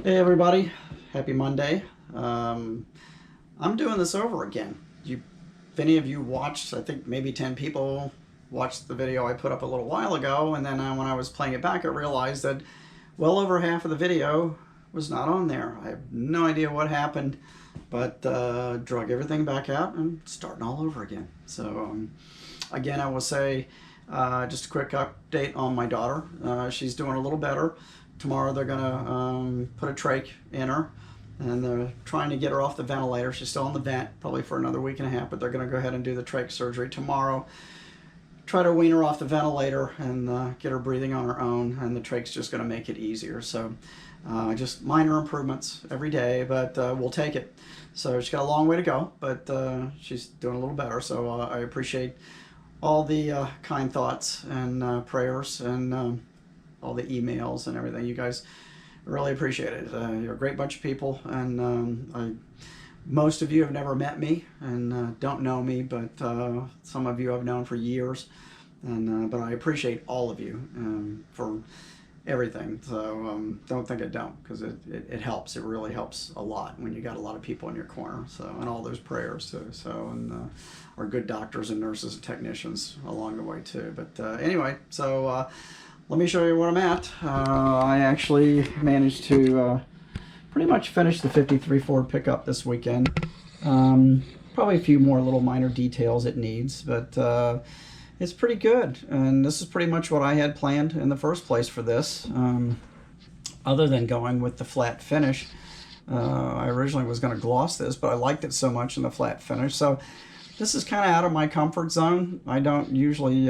Hey everybody, happy Monday. I'm doing this over again. If any of you watched, I think maybe 10 people watched the video I put up a little while ago, and then when I was playing it back, I realized that well over half of the video was not on there. I have no idea what happened, but drug everything back out and starting all over again. So again, I will say just a quick update on my daughter. She's doing a little better. Tomorrow they're gonna put a trach in her, and they're trying to get her off the ventilator. She's still on the vent, probably for another week and a half, but they're gonna go ahead and do the trach surgery tomorrow. Try to wean her off the ventilator and get her breathing on her own, and the trach's just gonna make it easier. So just minor improvements every day, but we'll take it. So she's got a long way to go, but she's doing a little better. So I appreciate all the kind thoughts and prayers and all the emails and everything. You guys really appreciate it. You're a great bunch of people, and most of you have never met me and don't know me, but some of you I've known for years, and but I appreciate all of you for everything. So don't think it don't, because it helps. It really helps a lot when you got a lot of people in your corner. So, and all those prayers too. So, and our good doctors and nurses and technicians along the way too. But anyway, so let me show you where I'm at. I actually managed to pretty much finish the 53 Ford pickup this weekend. Probably a few more little minor details it needs, but it's pretty good. And this is pretty much what I had planned in the first place for this. Other than going with the flat finish. I originally was going to gloss this, but I liked it so much in the flat finish. So this is kind of out of my comfort zone. I don't usually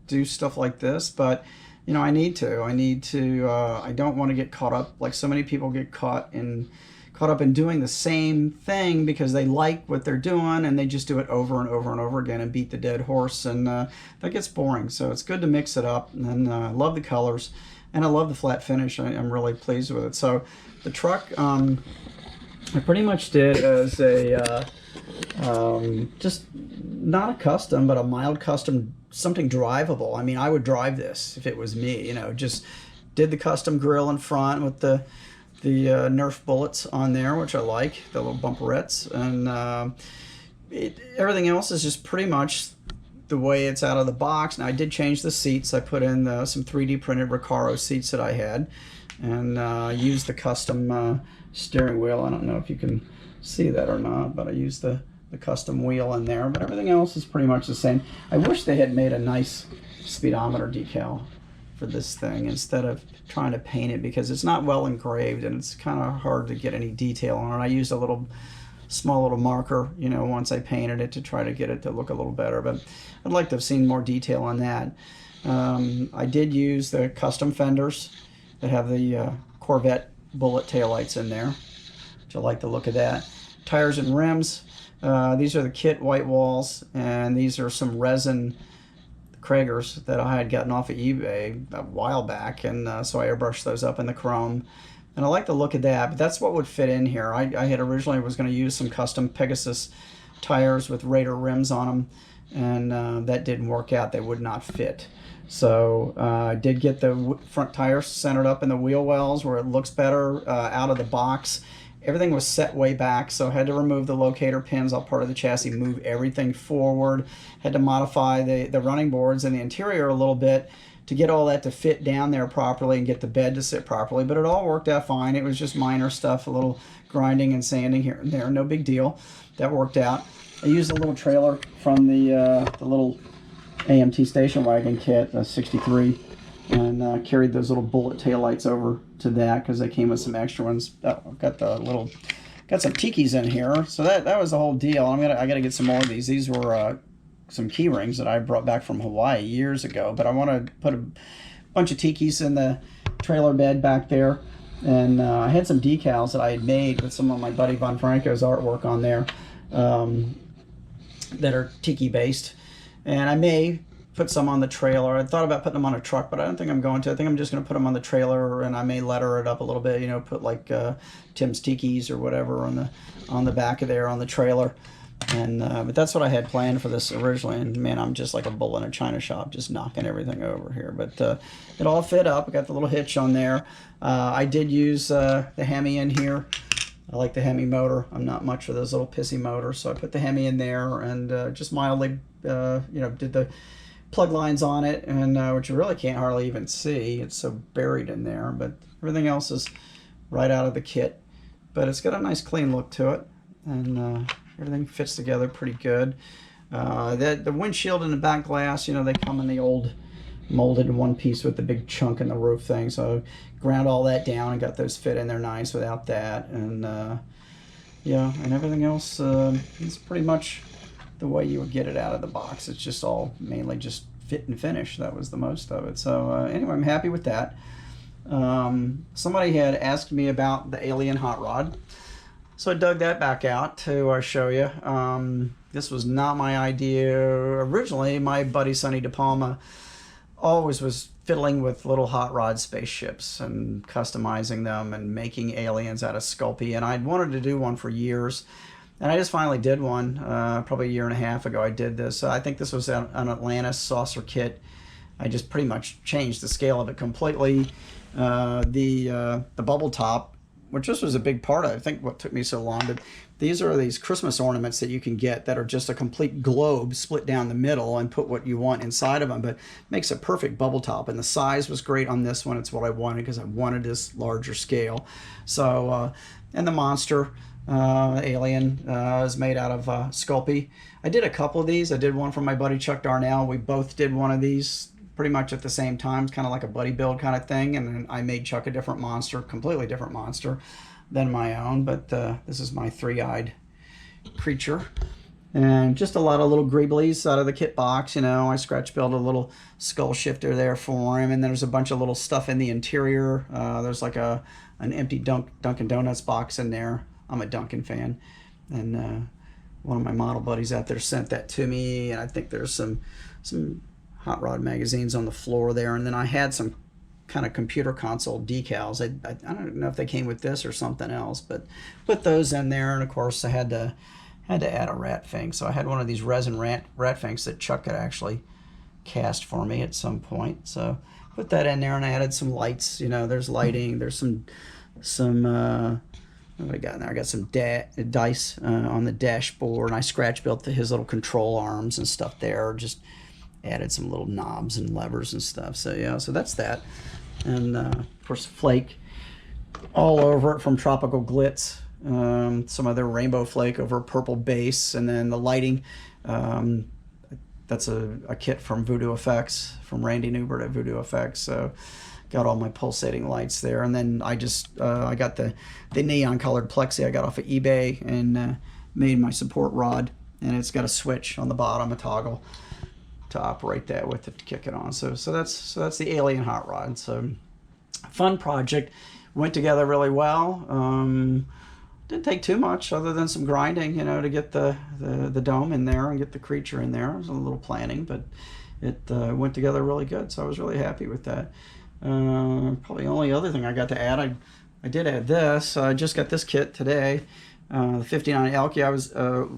do stuff like this, but you know, I need to. I don't want to get caught up like so many people get caught up in doing the same thing because they like what they're doing and they just do it over and over and over again and beat the dead horse, and that gets boring. So it's good to mix it up, and I love the colors and I love the flat finish. I'm really pleased with it. So the truck, I pretty much did as a just not a custom, but a mild custom, something drivable. I mean, I would drive this if it was me, you know. Just did the custom grill in front with the Nerf bullets on there, which I like, the little bumperettes, and everything else is just pretty much the way it's out of the box. Now I did change the seats. I put in some 3D printed Recaro seats that I had, and used the custom steering wheel. I don't know if you can see that or not, but I used the custom wheel in there, but everything else is pretty much the same. I wish they had made a nice speedometer decal for this thing instead of trying to paint it, because it's not well engraved and it's kind of hard to get any detail on it. I used a small little marker, you know, once I painted it to try to get it to look a little better, but I'd like to have seen more detail on that. I did use the custom fenders that have the Corvette bullet taillights in there, which I like the look of that. Tires and rims. These are the kit white walls, and these are some resin Kragers that I had gotten off of eBay a while back, and so I airbrushed those up in the chrome, and I like the look of that, but that's what would fit in here. I had originally was going to use some custom Pegasus tires with Raider rims on them, and that didn't work out. They would not fit. So I did get the front tires centered up in the wheel wells where it looks better out of the box. Everything was set way back, so I had to remove the locator pins all part of the chassis, move everything forward, had to modify the running boards and the interior a little bit to get all that to fit down there properly and get the bed to sit properly, but it all worked out fine. It was just minor stuff, a little grinding and sanding here and there, no big deal. That worked out. I used a little trailer from the little AMT station wagon kit, 63, and carried those little bullet taillights over to that because they came with some extra ones. Oh, I've got some tikis in here, so that was the whole deal. I gotta get some more of these. These were some key rings that I brought back from Hawaii years ago, but I want to put a bunch of tikis in the trailer bed back there, and I had some decals that I had made with some of my buddy Von Franco's artwork on there that are tiki based, and I may put some on the trailer. I thought about putting them on a truck, but I don't think I'm going to. I think I'm just going to put them on the trailer, and I may letter it up a little bit, you know, put like Tim's Tikis or whatever on the back of there on the trailer. And but that's what I had planned for this originally, and man, I'm just like a bull in a china shop, just knocking everything over here. But it all fit up. I got the little hitch on there. I did use the Hemi in here. I like the Hemi motor. I'm not much for those little pissy motors, so I put the Hemi in there and just mildly, did the plug lines on it, and which you really can't hardly even see. It's so buried in there, but everything else is right out of the kit. But it's got a nice clean look to it, and everything fits together pretty good. The windshield and the back glass, they come in the old molded one piece with the big chunk in the roof thing. So ground all that down and got those fit in there nice without that. And and everything else is pretty much the way you would get it out of the box. It's just all mainly just fit and finish. That was the most of it. So anyway, I'm happy with that. Somebody had asked me about the Alein Hotrod. So I dug that back out to show you. This was not my idea originally. My buddy Sonny De Palma always was fiddling with little hot rod spaceships and customizing them and making aliens out of Sculpey. And I'd wanted to do one for years. And I just finally did one probably a year and a half ago. I did this. I think this was an Atlantis saucer kit. I just pretty much changed the scale of it completely. The bubble top, which this was a big part of, I think, what took me so long. But these are these Christmas ornaments that you can get that are just a complete globe split down the middle and put what you want inside of them. But it makes a perfect bubble top. And the size was great on this one. It's what I wanted because I wanted this larger scale. So, and the monster alien is made out of Sculpey. I did a couple of these. I did one from my buddy Chuck Darnell. We both did one of these pretty much at the same time. It's kind of like a buddy build kind of thing. And then I made Chuck a different monster, completely different monster than my own. But this is my three-eyed creature. And just a lot of little greeblies out of the kit box. I scratch built a little skull shifter there for him. And then there's a bunch of little stuff in the interior. There's like an empty Dunkin' Donuts box in there. I'm a Dunkin' fan. And one of my model buddies out there sent that to me. And I think there's some Hot Rod magazines on the floor there, and then I had some kind of computer console decals. I don't know if they came with this or something else, but put those in there. And of course I had to add a rat fang, so I had one of these resin rat fangs that Chuck had actually cast for me at some point. So put that in there, and I added some lights. There's lighting, there's some what do I got in there? I got some dice on the dashboard, and I scratch built his little control arms and stuff there. Just added some little knobs and levers and stuff. So yeah, so that's that. And of course flake all over it from Tropical Glitz. Some other rainbow flake over a purple base, and then the lighting, that's a kit from Voodoo Effects, from Randy Newbert at Voodoo Effects. So got all my pulsating lights there. And then I just I got the neon colored plexi I got off of eBay, and made my support rod, and it's got a switch on the bottom, a toggle to operate that with to kick it on. So that's the Alein Hot Rod. So fun project, went together really well. Didn't take too much other than some grinding, to get the dome in there and get the creature in there. It was a little planning, but it went together really good. So I was really happy with that. Probably the only other thing I got to add, I did add this. I just got this kit today, the 59 Elk. I was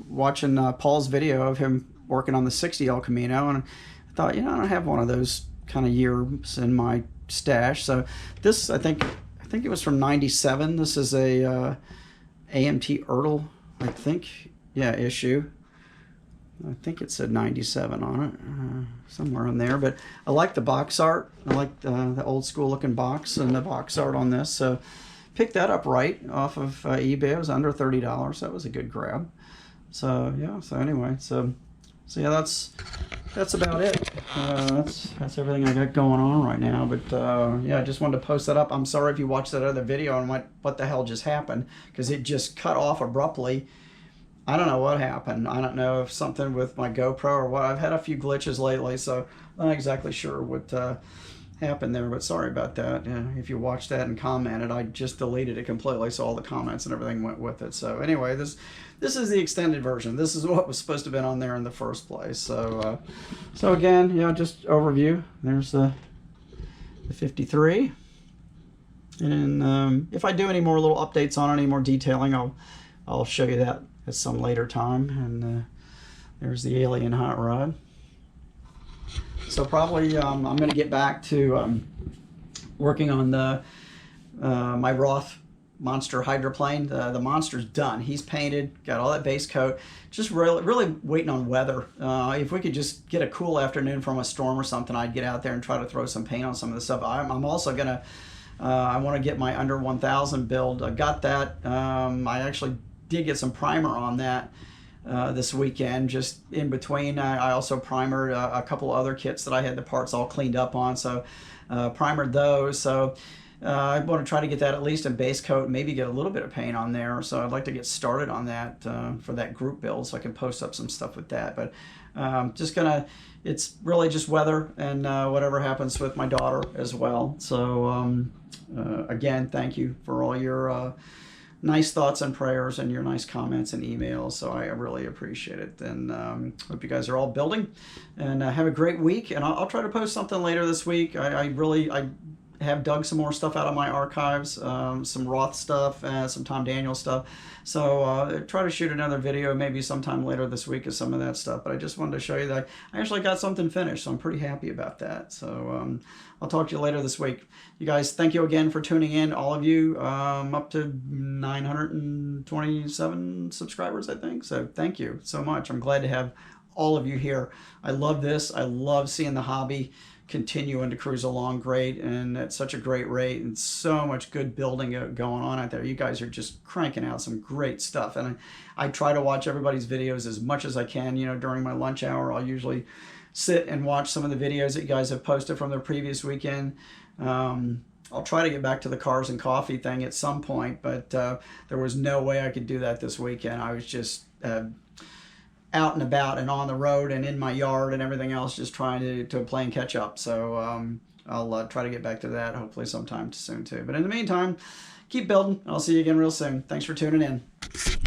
watching Paul's video of him working on the 60 El Camino, and I thought, I don't have one of those kind of years in my stash. So this, I think it was from '97. This is a AMT Ertl, I think, issue. I think it said 97 on it, somewhere in there. But I like the box art. I like the old school looking box and the box art on this. So picked that up right off of eBay. It was under $30. That was a good grab. So yeah. So anyway, so yeah, that's about it. That's everything I got going on right now. But yeah, I just wanted to post that up. I'm sorry if you watched that other video and what the hell just happened, because it just cut off abruptly. I don't know what happened. I don't know if something with my GoPro or what. I've had a few glitches lately, so I'm not exactly sure what happened there, but sorry about that. If you watched that and commented, I just deleted it completely, so all the comments and everything went with it. So anyway, this is the extended version. This is what was supposed to have been on there in the first place. So so again, just overview. There's the 53. And if I do any more little updates on it, any more detailing, I'll show you that at some later time. And there's the Alein Hotrod. So probably I'm going to get back to working on the my Roth Monster hydroplane. The Monster's done. He's painted, got all that base coat. Just really waiting on weather. If we could just get a cool afternoon from a storm or something, I'd get out there and try to throw some paint on some of the stuff. I'm also gonna I want to get my under 1000 build. I got that. I actually did get some primer on that this weekend. Just in between, I also primered a couple other kits that I had the parts all cleaned up on. So primered those. So I want to try to get that at least in base coat, maybe get a little bit of paint on there. So I'd like to get started on that for that group build, so I can post up some stuff with that. But it's really just weather and whatever happens with my daughter as well. So again, thank you for all your nice thoughts and prayers and your nice comments and emails. So I really appreciate it. And hope you guys are all building and have a great week. And I'll try to post something later this week. I have dug some more stuff out of my archives, some Roth stuff, some Tom Daniels stuff. So try to shoot another video maybe sometime later this week of some of that stuff. But I just wanted to show you that I actually got something finished, so I'm pretty happy about that. So I'll talk to you later this week. You guys, thank you again for tuning in, all of you. Up to 927 subscribers, I think. So thank you so much. I'm glad to have all of you here. I love this. I love seeing the hobby continuing to cruise along great and at such a great rate, and so much good building going on out there. You guys are just cranking out some great stuff, and I try to watch everybody's videos as much as I can. You know, during my lunch hour, I'll usually sit and watch some of the videos that you guys have posted from the previous weekend. I'll try to get back to the cars and coffee thing at some point, but there was no way I could do that this weekend. I was just out and about and on the road and in my yard and everything else, just trying to play and catch up. So I'll try to get back to that hopefully sometime soon too. But in the meantime, keep building. I'll see you again real soon. Thanks for tuning in.